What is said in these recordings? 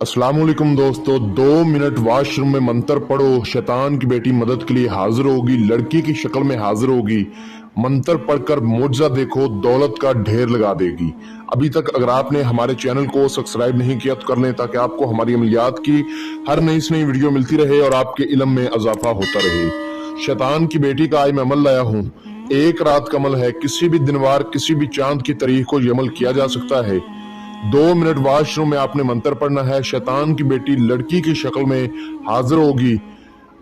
अस्सलाम वालेकुम दोस्तों, 2 मिनट वॉशरूम में मंत्र पढ़ो, शैतान की बेटी मदद के लिए हाजिर होगी, लड़की की शक्ल में हाजिर होगी। मंत्र पढ़कर मुआवजा देखो, दौलत का ढेर लगा देगी। अभी तक अगर आपने हमारे चैनल को सब्सक्राइब नहीं किया तो कर लें, ताकि आपको हमारी अमलियात की हर नई से नई वीडियो मिलती रहे और आपके इल्म में इजाफा होता रहे। शैतान की बेटी का आज मैं अमल लाया हूँ। एक रात का अमल है, किसी भी दिनवार किसी भी चांद की तारीख को ये अमल किया जा सकता है। 2 मिनट वॉशरूम में आपने मंत्र पढ़ना है। शैतान की बेटी लड़की की शक्ल में हाजिर होगी।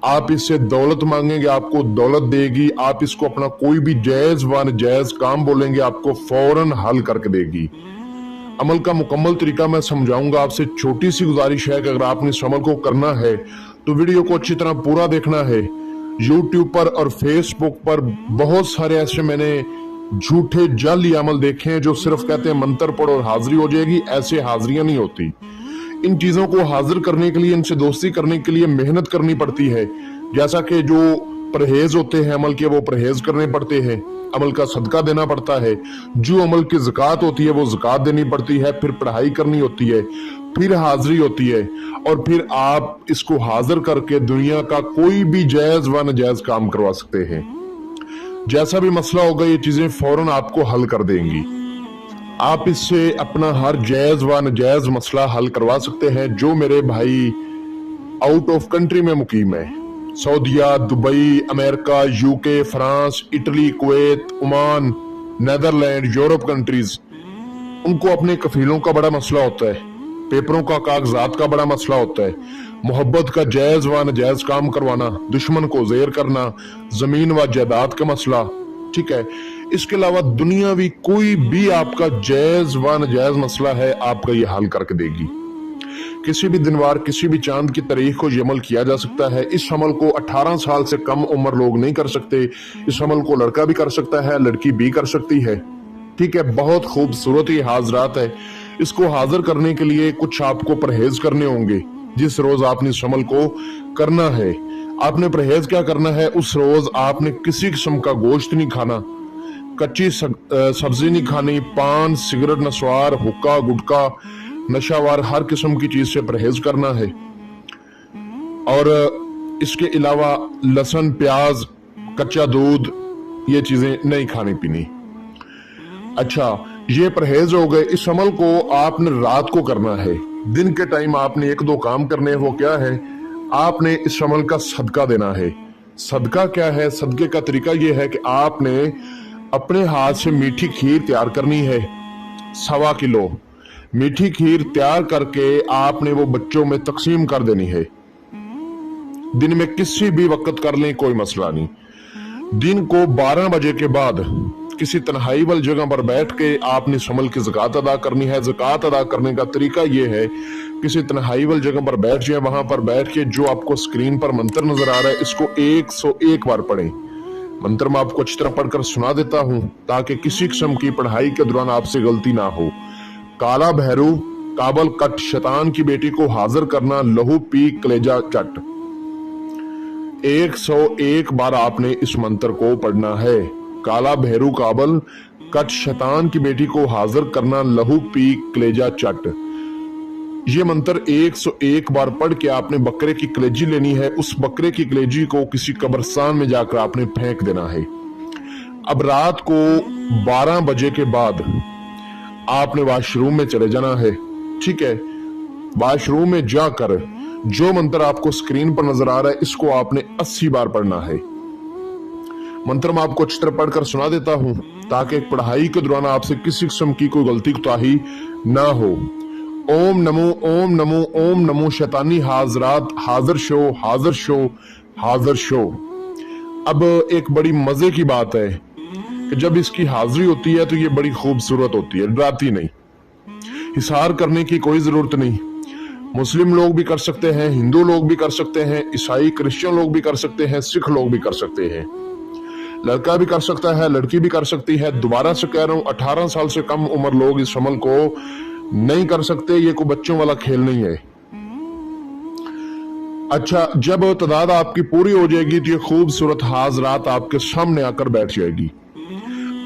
आप इससे दौलत मांगेंगे, आपको दौलत देगी। आप इसको अपना कोई भी जायज व नाजायज काम बोलेंगे, आपको फौरन हल करके देगी। अमल का मुकम्मल तरीका मैं समझाऊंगा। आपसे छोटी सी गुजारिश है कि अगर आपने इस अमल को करना है तो वीडियो को अच्छी तरह पूरा देखना है। यूट्यूब पर और फेसबुक पर बहुत सारे ऐसे मैंने झूठे जाली अमल देखे हैं जो सिर्फ कहते हैं मंत्र पढ़ो और हाजिरी हो जाएगी। ऐसे हाजिरियां नहीं होती। इन चीजों को हाजिर करने के लिए, इनसे दोस्ती करने के लिए मेहनत करनी पड़ती है। जैसा कि जो परहेज होते हैं अमल के, वो परहेज करने पड़ते हैं। अमल का सदका देना पड़ता है। जो अमल की ज़कात होती है वो ज़कात देनी पड़ती है। फिर पढ़ाई करनी होती है, फिर हाजिरी होती है, और फिर आप इसको हाजिर करके दुनिया का कोई भी जायज व नाजायज काम करवा सकते हैं। जैसा भी मसला होगा ये चीजें फौरन आपको हल कर देंगी। आप इससे अपना हर जायज व नाजायज मसला हल करवा सकते हैं। जो मेरे भाई आउट ऑफ कंट्री में मुकीम है, सऊदीया, Dubai, America, UK, France, Italy, Kuwait, Oman, Netherland, Europe countries, उनको अपने कफीलों का बड़ा मसला होता है, पेपरों का कागजात का बड़ा मसला होता है, मोहब्बत का जायज व नाजायज काम करवाना, दुश्मन को ज़ेर करना, जमीन व जायदाद का मसला, ठीक है। इसके अलावा दुनियावी कोई भी आपका जायज व नाजायज मसला है, आपका ये हल करके देगी। किसी भी दिनवार किसी भी चांद की तारीख को ये अमल किया जा सकता है। इस अमल को 18 साल से कम उम्र लोग नहीं कर सकते। इस अमल को लड़का भी कर सकता है, लड़की भी कर सकती है, ठीक है। बहुत खूबसूरत ये हाजरात है। इसको हाजिर करने के लिए कुछ आपको परहेज करने होंगे। जिस रोज आपने इस अमल को करना है, आपने परहेज क्या करना है? उस रोज आपने किसी किस्म का गोश्त नहीं खाना, कच्ची सब्जी नहीं खानी, पान, सिगरेट, नस्वार, हुक्का, गुटखा, नशावार हर किस्म की चीज से परहेज करना है। और इसके अलावा लहसुन, प्याज, कच्चा दूध, ये चीजें नहीं खानी पीनी। अच्छा, ये परहेज हो गए। इस अमल को आपने रात को करना है। दिन के टाइम आपने 1-2 काम करने हैं। वो क्या है? आपने इस अमल का सदका देना है। सदका क्या है? सदके का तरीका ये है कि आपने अपने हाथ से मीठी खीर तैयार करनी है। 1.25 किलो मीठी खीर तैयार करके आपने वो बच्चों में तकसीम कर देनी है। दिन में किसी भी वक्त कर लें, कोई मसला नहीं। दिन को 12 बजे के बाद किसी तन्हाई वाली जगह पर बैठ के आपने इस अमल की ज़कात अदा करनी है। ज़कात अदा करने का तरीका यह है, किसी तन्हाई वाली जगह पर बैठ जाए, वहां पर बैठ के जो आपको स्क्रीन पर मंत्र नजर आ रहा है, इसको 101 बार पढ़ें। मंत्र मैं आपको अच्छी तरह पढ़कर सुना देता हूं, ताकि किसी किस्म की पढ़ाई के दौरान आपसे गलती ना हो। काला भैरू काबल कट, शैतान की बेटी को हाजिर करना, लहू पी कलेजा चट। 101 बार आपने इस मंत्र को पढ़ना है। काला भैरू काबल कट, शैतान की बेटी को हाजिर करना, लहू पी कलेजा चट। ये मंत्र 101 बार पढ़ के आपने बकरे की कलेजी लेनी है। उस बकरे की कलेजी को किसी कब्रिस्तान में जाकर आपने फेंक देना है। अब रात को 12 बजे के बाद आपने वॉशरूम में चले जाना है, ठीक है। वॉशरूम में जाकर जो मंत्र आपको स्क्रीन पर नजर आ रहा है, इसको आपने 80 बार पढ़ना है। मंत्र मैं आपको अच्छी तरह पढ़कर सुना देता हूं, ताकि पढ़ाई के दौरान आपसे किसी किस्म की कोई गलती कोताही ना हो। ओम नमो, ओम नमो, ओम नमो शैतानी हाजरात, हाजिर शो, हाजिर शो, हाजिर शो। अब एक बड़ी मजे की बात है कि जब इसकी हाजिरी होती है तो ये बड़ी खूबसूरत होती है, डराती नहीं। हिसार करने की कोई जरूरत नहीं। मुस्लिम लोग भी कर सकते हैं, हिंदू लोग भी कर सकते हैं, ईसाई क्रिश्चियन लोग भी कर सकते हैं, सिख लोग भी कर सकते हैं, लड़का भी कर सकता है, लड़की भी कर सकती है। दोबारा से कह रहा हूं, 18 साल से कम उम्र लोग इस अमल को नहीं कर सकते। ये कोई बच्चों वाला खेल नहीं है। अच्छा, जब तादाद आपकी पूरी हो जाएगी तो ये खूबसूरत हाजरात आपके सामने आकर बैठ जाएगी।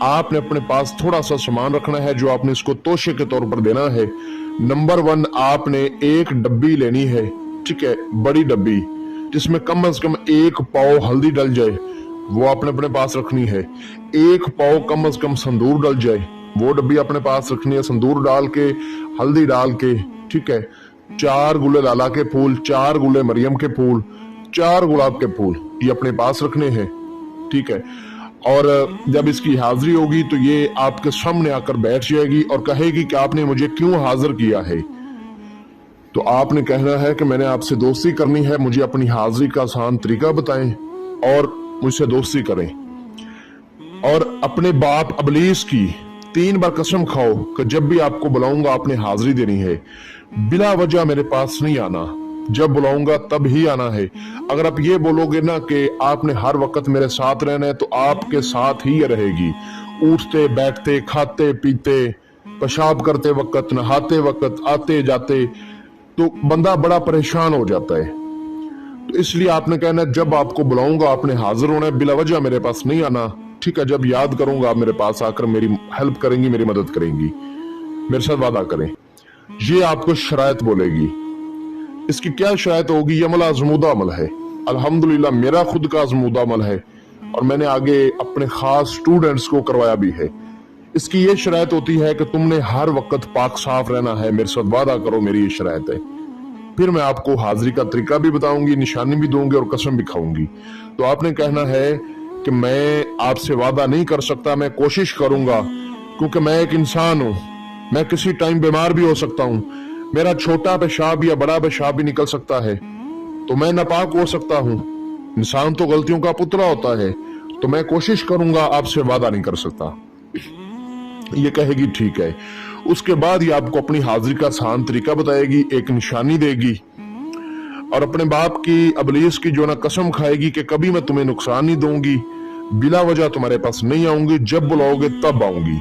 आपने अपने पास थोड़ा सा सामान रखना है, जो आपने इसको तोशे के तौर पर देना है। नंबर 1, आपने एक डब्बी लेनी है, ठीक है, बड़ी डब्बी, जिसमें कम से कम 1 पाव हल्दी डल जाए, वो आपने अपने पास रखनी है। 1 पाव कम से कम संदूर डल जाए, वो डब्बी अपने पास रखनी है। संदूर डाल के, हल्दी डाल के, ठीक है, 4 गुले लाला के फूल, 4 गुले मरियम के फूल, 4 गुलाब के फूल, ये अपने पास रखने हैं, ठीक है। और जब इसकी हाजिरी होगी तो ये आपके सामने आकर बैठ जाएगी और कहेगी कि आपने मुझे क्यों हाजिर किया है। तो आपने कहना है कि मैंने आपसे दोस्ती करनी है, मुझे अपनी हाजिरी का आसान तरीका बताएं और मुझसे दोस्ती करें। और अपने बाप इब्लीस की 3 बार कसम खाओ कि जब भी आपको बुलाऊंगा आपने हाजिरी देनी है, बिला वजह मेरे पास नहीं आना, जब बुलाऊंगा तब ही आना है। अगर आप ये बोलोगे ना कि आपने हर वक्त मेरे साथ रहना है, तो आपके साथ ही ये रहेगी। उठते बैठते, खाते पीते, पेशाब करते वक्त, नहाते वक्त, आते जाते, तो बंदा बड़ा परेशान हो जाता है। तो इसलिए आपने कहना है जब आपको बुलाऊंगा आपने हाजिर होना है, बिला वजह मेरे पास नहीं आना, ठीक है। जब याद करूंगा आप मेरे पास आकर मेरी हेल्प करेंगी, मेरी मदद करेंगी, मेरे साथ वादा करें। ये आपको शरायत बोलेगी। इसकी क्या शरायत होगी? ये अमल आजमूदा अमल है, अल्हम्दुलिल्लाह मेरा खुद का आजमूदा अमल है और मैंने आगे अपने खास स्टूडेंट्स को करवाया भी है। इसकी ये शरायत होती है कि तुमने हर वक्त पाक साफ रहना है, मेरे साथ वादा करो, मेरी ये शरायत है। फिर मैं आपको हाजिरी का तरीका भी बताऊंगी, निशानी भी दूंगी और कसम भी खाऊंगी। तो आपने कहना है कि मैं आपसे वादा नहीं कर सकता, मैं कोशिश करूंगा, क्योंकि मैं एक इंसान हूं, मैं किसी टाइम बीमार भी हो सकता हूं, मेरा छोटा पेशाब या बड़ा पेशाब भी निकल सकता है, तो मैं नापाक हो सकता हूं। इंसान तो गलतियों का पुतला होता है, तो मैं कोशिश करूंगा, आपसे वादा नहीं कर सकता। ये कहेगी ठीक है। उसके बाद ये आपको अपनी हाजिरी का आसान तरीका बताएगी, एक निशानी देगी और अपने बाप की इब्लीस की जो ना कसम खाएगी कि कभी मैं तुम्हें नुकसान नहीं दूंगी, बिला वजह तुम्हारे पास नहीं आऊंगी, जब बुलाओगे तब आऊंगी।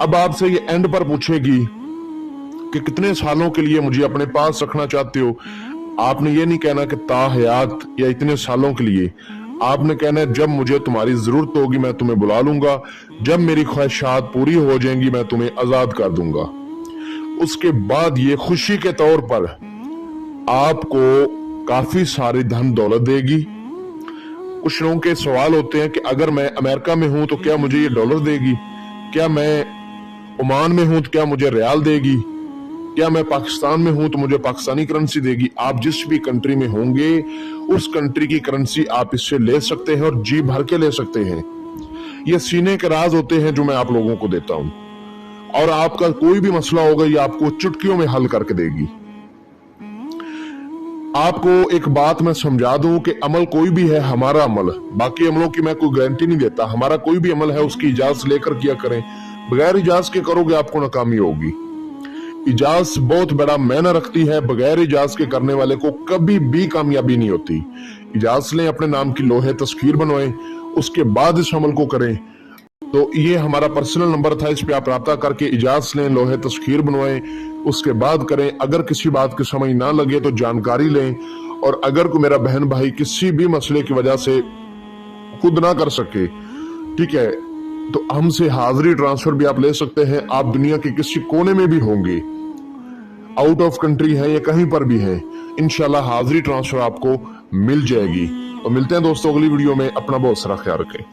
अब आपसे ये एंड पर पूछेगी कि कितने सालों के लिए मुझे अपने पास रखना चाहते हो। आपने ये नहीं कहना कि ताहयात या इतने सालों के लिए, आपने कहना है जब मुझे तुम्हारी जरूरत होगी मैं तुम्हें बुला लूंगा, जब मेरी ख्वाहिशात पूरी हो जाएंगी मैं तुम्हें आजाद कर दूंगा। उसके बाद ये खुशी के तौर पर आपको काफी सारी धन दौलत देगी। कुछ लोगों के सवाल होते हैं कि अगर मैं अमेरिका में हूं तो क्या मुझे ये डॉलर देगी, क्या मैं ओमान में हूं तो क्या मुझे रियाल देगी, क्या मैं पाकिस्तान में हूं तो मुझे पाकिस्तानी करेंसी देगी। आप जिस भी कंट्री में होंगे उस कंट्री की करेंसी आप इससे ले सकते हैं और जी भर के ले सकते हैं। ये सीने के राज होते हैं जो मैं आप लोगों को देता हूं, और आपका कोई भी मसला होगा ये आपको चुटकियों में हल करके देगी। आपको एक बात मैं समझा दूं कि अमल कोई भी है, हमारा अमल, बाकी अमलों की मैं कोई गारंटी नहीं देता, हमारा कोई भी अमल है उसकी इजाजत लेकर किया करें, बगैर इजाजत के करोगे आपको नाकामी होगी। इजाजत बहुत बड़ा मायना रखती है, बगैर इजाजत के करने वाले को कभी भी कामयाबी नहीं होती। इजाजत लें, अपने नाम की लोहे तस्वीर बनवाएं, उसके बाद इस अमल को करें। तो ये हमारा पर्सनल नंबर था, इस पे आप राब्ता करके इजाजत लें, लोहे तस्वीर बनवाएं, उसके बाद करें। अगर किसी बात की समझ ना लगे तो जानकारी लें, और अगर कोई मेरा बहन भाई किसी भी मसले की वजह से खुद ना कर सके, ठीक है, तो हमसे हाजिरी ट्रांसफर भी आप ले सकते हैं। आप दुनिया के किसी कोने में भी होंगे, आउट ऑफ कंट्री है या कहीं पर भी है, इंशाल्लाह हाजिरी ट्रांसफर आपको मिल जाएगी। तो मिलते हैं दोस्तों अगली वीडियो में, अपना बहुत सारा ख्याल रखें।